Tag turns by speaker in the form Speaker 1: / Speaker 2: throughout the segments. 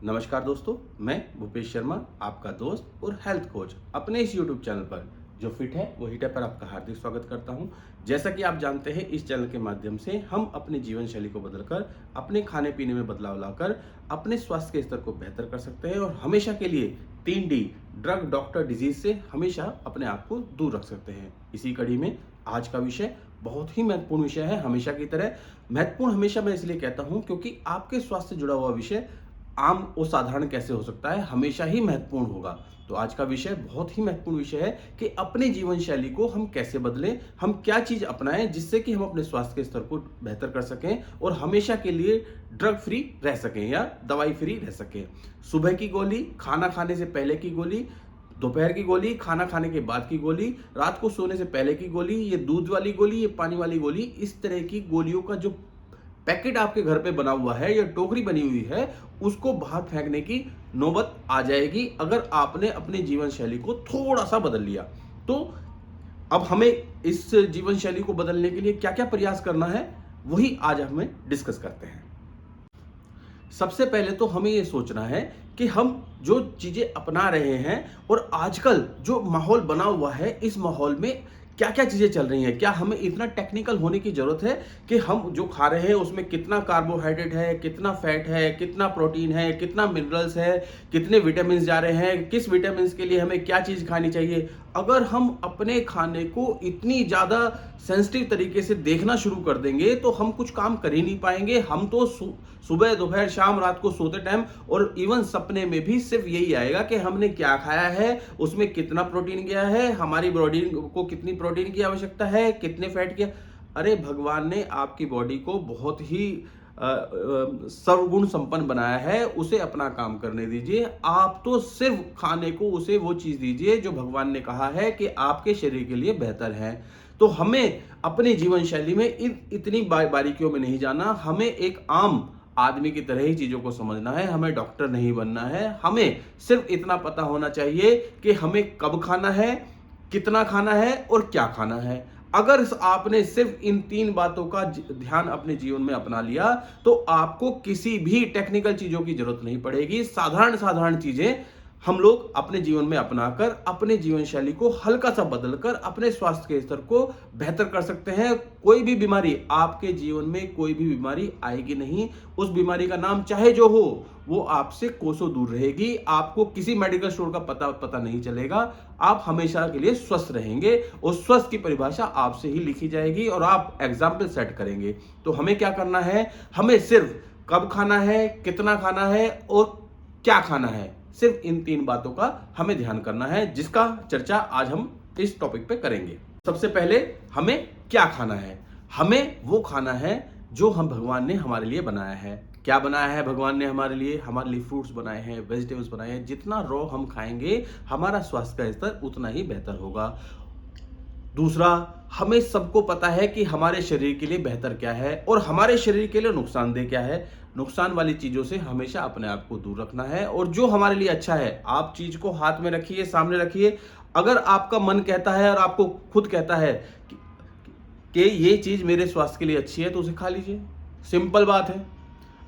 Speaker 1: नमस्कार दोस्तों, मैं भूपेश शर्मा, आपका दोस्त और हेल्थ कोच अपने इस यूट्यूब चैनल पर जो फिट है वो हिट है पर आपका हार्दिक स्वागत करता हूं। जैसा कि आप जानते हैं, इस चैनल के माध्यम से हम अपने जीवन शैली को बदलकर अपने खाने पीने में बदलाव लाकर अपने स्वास्थ्य के स्तर को बेहतर कर सकते हैं और हमेशा के लिए 3D ड्रग डॉक्टर डिजीज से हमेशा अपने आप को दूर रख सकते हैं। इसी कड़ी में आज का विषय बहुत ही महत्वपूर्ण विषय है। हमेशा की तरह महत्वपूर्ण हमेशा मैं इसलिए कहता हूं क्योंकि आपके स्वास्थ्य से जुड़ा हुआ विषय आम और साधारण कैसे हो सकता है, हमेशा ही महत्वपूर्ण होगा। तो आज का विषय बहुत ही महत्वपूर्ण विषय है कि अपने जीवन शैली को हम कैसे बदलें, हम क्या चीज अपनाएं जिससे कि हम अपने स्वास्थ्य के स्तर को बेहतर कर सकें और हमेशा के लिए ड्रग फ्री रह सकें या दवाई फ्री रह सकें। सुबह की गोली, खाना खाने से पहले की गोली, दोपहर की गोली, खाना खाने के बाद की गोली, रात को सोने से पहले की गोली, ये दूध वाली गोली, ये पानी वाली गोली, इस तरह की गोलियों का जो पैकेट आपके घर पे बना हुआ है या टोकरी बनी हुई है, उसको बाहर फेंकने की नौबत आ जाएगी अगर आपने अपने जीवन शैली को थोड़ा सा बदल लिया। तो अब हमें इस जीवन शैली को बदलने के लिए क्या क्या प्रयास करना है, वही आज हमें डिस्कस करते हैं। सबसे पहले तो हमें ये सोचना है कि हम जो चीजें अपना रहे हैं और आजकल जो माहौल बना हुआ है, इस माहौल में क्या क्या चीजें चल रही हैं। क्या हमें इतना टेक्निकल होने की जरूरत है कि हम जो खा रहे हैं उसमें कितना कार्बोहाइड्रेट है, कितना फैट है, कितना प्रोटीन है, कितना मिनरल्स है, कितने विटामिन जा रहे हैं, किस विटामिन के लिए हमें क्या चीज खानी चाहिए। अगर हम अपने खाने को इतनी ज्यादा सेंसिटिव तरीके से देखना शुरू कर देंगे तो हम कुछ काम कर ही नहीं पाएंगे। हम तो सुबह, दोपहर, शाम, रात को सोते टाइम और इवन सपने में भी सिर्फ यही आएगा कि हमने क्या खाया है, उसमें कितना प्रोटीन गया है, हमारी बॉडी को कितनी प्रोटीन की आवश्यकता है, कितने फैट की। अरे भगवान ने आपकी बॉडी को बहुत ही सर्वगुण संपन्न बनाया है, उसे अपना काम करने दीजिए। आप तो सिर्फ खाने को उसे वो चीज दीजिए जो भगवान ने कहा है कि आपके शरीर के लिए बेहतर है। तो हमें अपने जीवन शैली में इतनी बारीकियों में नहीं जाना। हमें एक आम आदमी की तरह ही चीजों को समझना है। हमें डॉक्टर नहीं बनना है। हमें सिर्फ इतना पता होना चाहिए कि हमें कब खाना है, कितना खाना है और क्या खाना है। अगर आपने सिर्फ इन 3 बातों का ध्यान अपने जीवन में अपना लिया तो आपको किसी भी टेक्निकल चीजों की जरूरत नहीं पड़ेगी। साधारण साधारण चीजें हम लोग अपने जीवन में अपनाकर अपने जीवन शैली को हल्का सा बदलकर अपने स्वास्थ्य के स्तर को बेहतर कर सकते हैं। कोई भी बीमारी, आपके जीवन में कोई भी बीमारी आएगी नहीं। उस बीमारी का नाम चाहे जो हो, वो आपसे कोसों दूर रहेगी। आपको किसी मेडिकल स्टोर का पता नहीं चलेगा। आप हमेशा के लिए स्वस्थ रहेंगे और स्वस्थ की परिभाषा आपसे ही लिखी जाएगी और आप एग्जाम्पल सेट करेंगे। तो हमें क्या करना है, हमें सिर्फ कब खाना है, कितना खाना है और क्या खाना है, सिर्फ इन 3 बातों का हमें ध्यान करना है, जिसका चर्चा आज हम इस टॉपिक पे करेंगे। सबसे पहले हमें क्या खाना है। हमें वो खाना है जो हम भगवान ने हमारे लिए बनाया है। क्या बनाया है भगवान ने हमारे लिए फ्रूट्स बनाए हैं, वेजिटेबल्स बनाए हैं। जितना रॉ हम खाएंगे, हमारा स्वास्थ्य का स्तर उतना ही बेहतर होगा। दूसरा, हमें सबको पता है कि हमारे शरीर के लिए बेहतर क्या है और हमारे शरीर के लिए नुकसानदेह क्या है। नुकसान वाली चीजों से हमेशा अपने आप को दूर रखना है और जो हमारे लिए अच्छा है, आप चीज को हाथ में रखिए, सामने रखिए। अगर आपका मन कहता है और आपको खुद कहता है कि ये चीज मेरे स्वास्थ्य के लिए अच्छी है, तो उसे खा लीजिए। सिंपल बात है।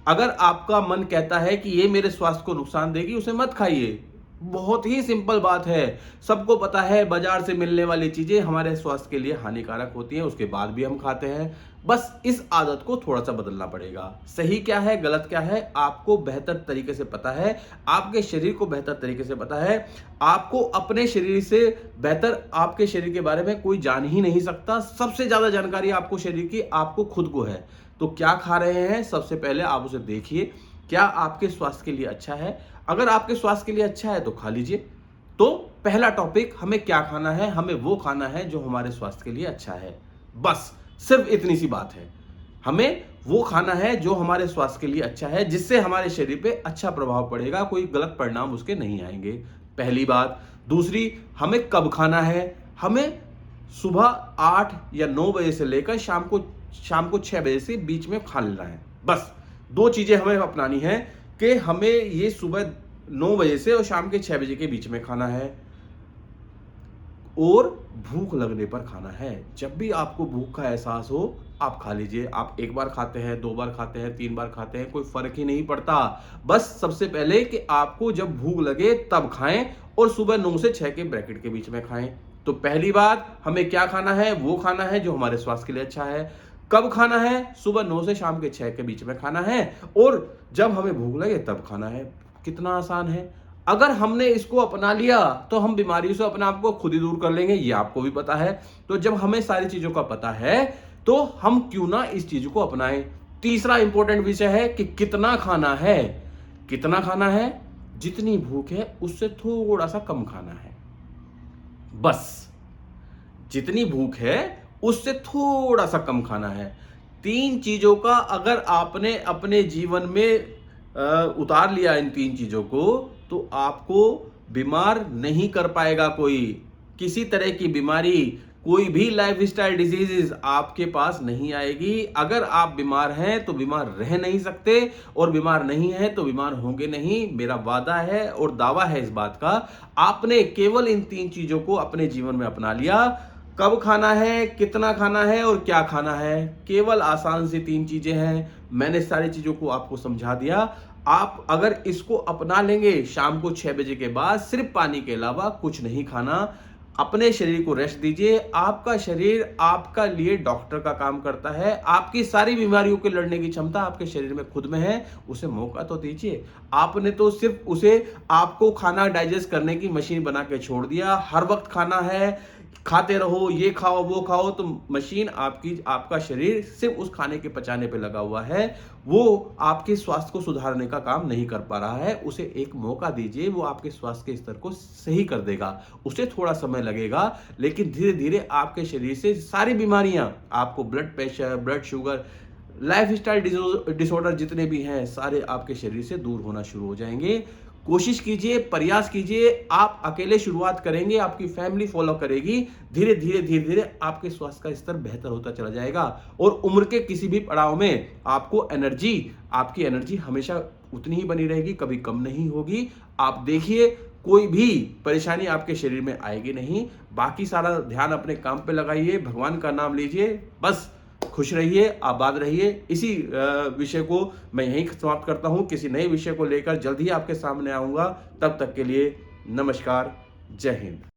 Speaker 1: अगर आपका मन कहता है कि ये मेरे स्वास्थ्य को नुकसान देगी, उसे मत खाइए। बहुत ही सिंपल बात है। सबको पता है बाजार से मिलने वाली चीजें हमारे स्वास्थ्य के लिए हानिकारक होती हैं, उसके बाद भी हम खाते हैं। बस इस आदत को थोड़ा सा बदलना पड़ेगा। सही क्या है, गलत क्या है, आपको बेहतर तरीके से पता है। आपके शरीर को बेहतर तरीके से पता है। आपको अपने शरीर से बेहतर आपके शरीर के बारे में कोई जान ही नहीं सकता। सबसे ज्यादा जानकारी आपको शरीर की आपको खुद को है। तो क्या खा रहे हैं, सबसे पहले आप उसे देखिए। क्या आपके स्वास्थ्य के लिए अच्छा है? अगर आपके स्वास्थ्य के लिए अच्छा है तो खा लीजिए। तो पहला टॉपिक, हमें क्या खाना है, हमें वो खाना है जो हमारे स्वास्थ्य के लिए अच्छा है। बस सिर्फ इतनी सी बात है। हमें वो खाना है जो हमारे स्वास्थ्य के लिए अच्छा है, जिससे हमारे शरीर पे अच्छा प्रभाव पड़ेगा, कोई गलत परिणाम उसके नहीं आएंगे। पहली बात। दूसरी, हमें कब खाना है। हमें सुबह 8 या 9 बजे से लेकर शाम को 6 बजे से बीच में खा लेना है। बस 2 चीजें हमें अपनानी है कि हमें ये सुबह 9 बजे से और शाम के 6 बजे के बीच में खाना है। और भूख लगने पर खाना है। जब भी आपको भूख का एहसास हो, आप खा लीजिए। आप 1 बार खाते हैं, 2 बार खाते हैं, 3 बार खाते हैं, कोई फ़र्क ही नहीं पड़ता। बस सबसे पहले कि आपको जब भूख लगे तब खाएँ और सुबह 9 से 6 के ब्रैकेट के बीच में खाएँ। तो पहली बात, हमें क्या खाना है? वो खाना है जो हमारे स्वास्थ्य के लिए अच्छा है। कब खाना है? सुबह 9 से शाम के 6 के बीच में खाना है और जब हमें भूख लगे तब खाना है। कितना आसान है। अगर हमने इसको अपना लिया तो हम बीमारियों से अपने आप को खुद ही दूर कर लेंगे, ये आपको भी पता है। तो जब हमें सारी चीज़ों का पता है, तो हम क्यों ना इस चीज़ को अपनाएँ। तीसरा इंपॉर्टेंट विषय है कि कितना खाना है। कितना खाना है? जितनी भूख है उससे थोड़ा-सा कम खाना है। बस। जितनी भूख है उससे थोड़ा सा कम खाना है। 3 चीज़ों का अगर आपने अपने जीवन में उतार लिया इन 3 चीज़ों को, तो आपको बीमार नहीं कर पाएगा कोई। किसी तरह की बीमारी, कोई भी लाइफ़स्टाइल डिज़ीज़ेज़ आपके पास नहीं आएगी। अगर आप बीमार हैं तो बीमार रह नहीं सकते और बीमार नहीं हैं तो बीमार होंगे नहीं। मेरा वादा है और दावा है इस बात का, आपने केवल इन 3 चीज़ों को अपने जीवन में अपना लिया। कब खाना है, कितना खाना है और क्या खाना है, केवल आसान सी 3 चीज़ें हैं। मैंने सारी चीज़ों को आपको समझा दिया। आप अगर इसको अपना लेंगे, शाम को 6 बजे के बाद सिर्फ़ पानी के अलावा कुछ नहीं खाना, अपने शरीर को रेस्ट दीजिए। आपका शरीर आपका लिए डॉक्टर का काम करता है। आपकी सारी बीमारियों के लड़ने की क्षमता आपके शरीर में खुद में है, उसे मौका तो दीजिए। आपने तो सिर्फ़ उसे आपको खाना डाइजेस्ट करने की मशीन बना के छोड़ दिया। हर वक़्त खाना है, खाते रहो, ये खाओ, वो खाओ, तो मशीन आपका शरीर सिर्फ़ उस खाने के पचाने पे लगा हुआ है। वो आपके स्वास्थ्य को सुधारने का काम नहीं कर पा रहा है। उसे एक मौका दीजिए, वो आपके स्वास्थ्य के स्तर को सही कर देगा। उसे थोड़ा समय लगेगा, लेकिन धीरे-धीरे आपके शरीर से सारी बीमारियाँ, आपको blood pressure, blood sugar, lifestyle disorder जितने भी हैं, सारे आपके शरीर से दूर होना शुरू हो जाएँगे। कोशिश कीजिए, प्रयास कीजिए। आप अकेले शुरुआत करेंगे, आपकी फैमिली फॉलो करेगी। धीरे-धीरे, धीरे-धीरे आपके स्वास्थ्य का स्तर बेहतर होता चला जाएगा और उम्र के किसी भी पड़ाव में आपकी एनर्जी हमेशा उतनी ही बनी रहेगी, कभी कम नहीं होगी। आप देखिए, कोई भी परेशानी आपके शरीर में आएगी नहीं। बाकी सारा ध्यान अपने काम पे लगाइए, भगवान का नाम लीजिए, बस खुश रहिए, आबाद रहिए। इसी विषय को मैं यहीं समाप्त करता हूँ। किसी नए विषय को लेकर जल्द ही आपके सामने आऊँगा। तब तक के लिए नमस्कार, जय हिंद।